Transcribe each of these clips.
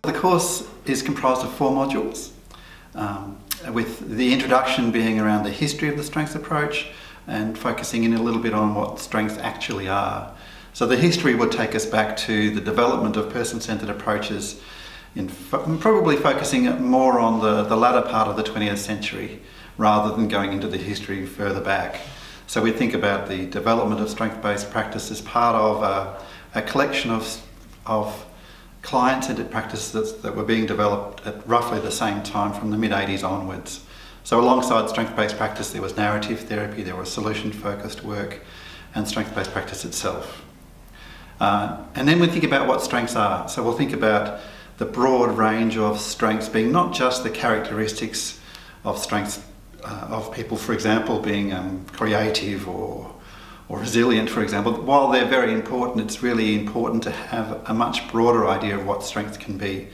The course is comprised of 4 modules, with the introduction being around the history of the strengths approach and focusing in a little bit on what strengths actually are. So the history would take us back to the development of person-centred approaches, probably focusing more on the latter part of the 20th century rather than going into the history further back. So we think about the development of strength-based practice as part of a collection of client-centred practices that were being developed at roughly the same time from the mid-80s onwards. So alongside strength-based practice there was narrative therapy, there was solution-focused work and strength-based practice itself. And then we think about what strengths are. So we'll think about the broad range of strengths being not just the characteristics of strengths of people, for example, being creative or resilient, for example. While they're very important, it's really important to have a much broader idea of what strength can be.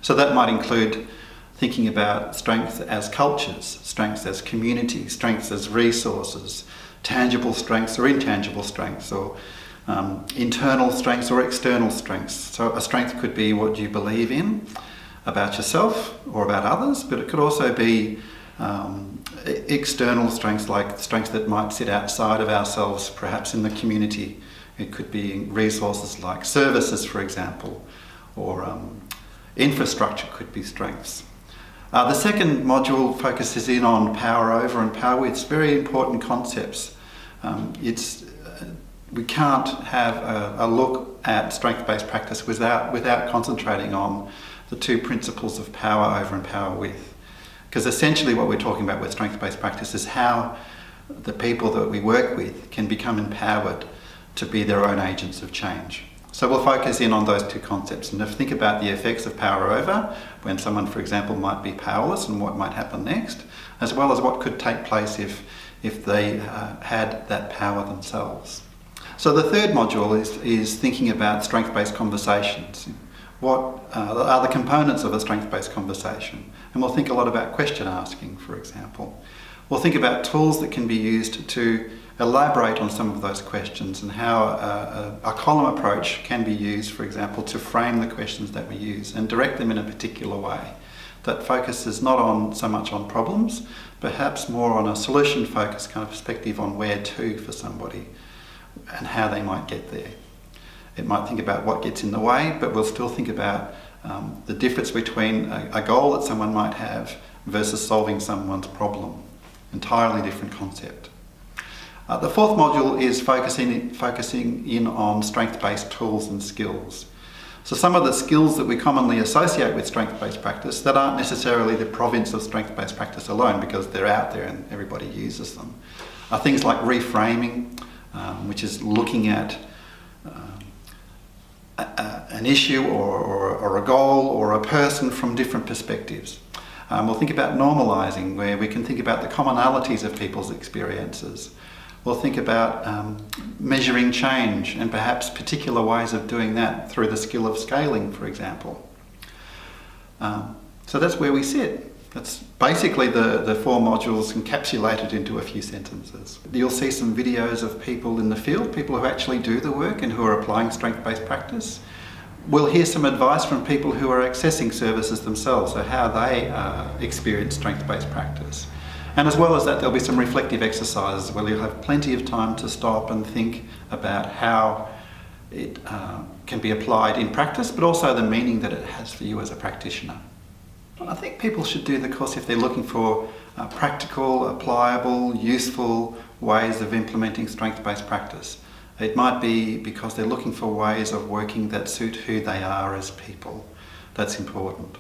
So that might include thinking about strengths as cultures, strengths as communities, strengths as resources, tangible strengths or intangible strengths, or internal strengths or external strengths. So a strength could be what you believe in about yourself or about others, but it could also be external strengths, like strengths that might sit outside of ourselves, perhaps in the community. It could be resources like services, for example, or infrastructure could be strengths. The second module focuses in on power over and power with. It's very important concepts. We can't have a look at strength-based practice without concentrating on the 2 principles of power over and power with. Because essentially what we're talking about with strength-based practice is how the people that we work with can become empowered to be their own agents of change. So we'll focus in on those 2 concepts and think about the effects of power over, when someone, for example, might be powerless and what might happen next, as well as what could take place if they had that power themselves. So the third module is thinking about strength-based conversations. What are the components of a strength-based conversation? And we'll think a lot about question asking, for example. We'll think about tools that can be used to elaborate on some of those questions and how a column approach can be used, for example, to frame the questions that we use and direct them in a particular way that focuses not so much on problems, perhaps more on a solution-focused kind of perspective on where to for somebody and how they might get there. It might think about what gets in the way, but we'll still think about the difference between a goal that someone might have versus solving someone's problem. Entirely different concept. The fourth module is focusing in on strength-based tools and skills. So some of the skills that we commonly associate with strength-based practice that aren't necessarily the province of strength-based practice alone, because they're out there and everybody uses them, are things like reframing, which is looking at an issue or a goal or a person from different perspectives. We'll think about normalising, where we can think about the commonalities of people's experiences. We'll think about measuring change and perhaps particular ways of doing that through the skill of scaling, for example. So that's where we sit. That's basically the 4 modules encapsulated into a few sentences. You'll see some videos of people in the field, people who actually do the work and who are applying strength-based practice. We'll hear some advice from people who are accessing services themselves, so how they experience strength-based practice. And as well as that, there'll be some reflective exercises where you'll have plenty of time to stop and think about how it can be applied in practice, but also the meaning that it has for you as a practitioner. I think people should do the course if they're looking for practical, applicable, useful ways of implementing strength-based practice. It might be because they're looking for ways of working that suit who they are as people. That's important.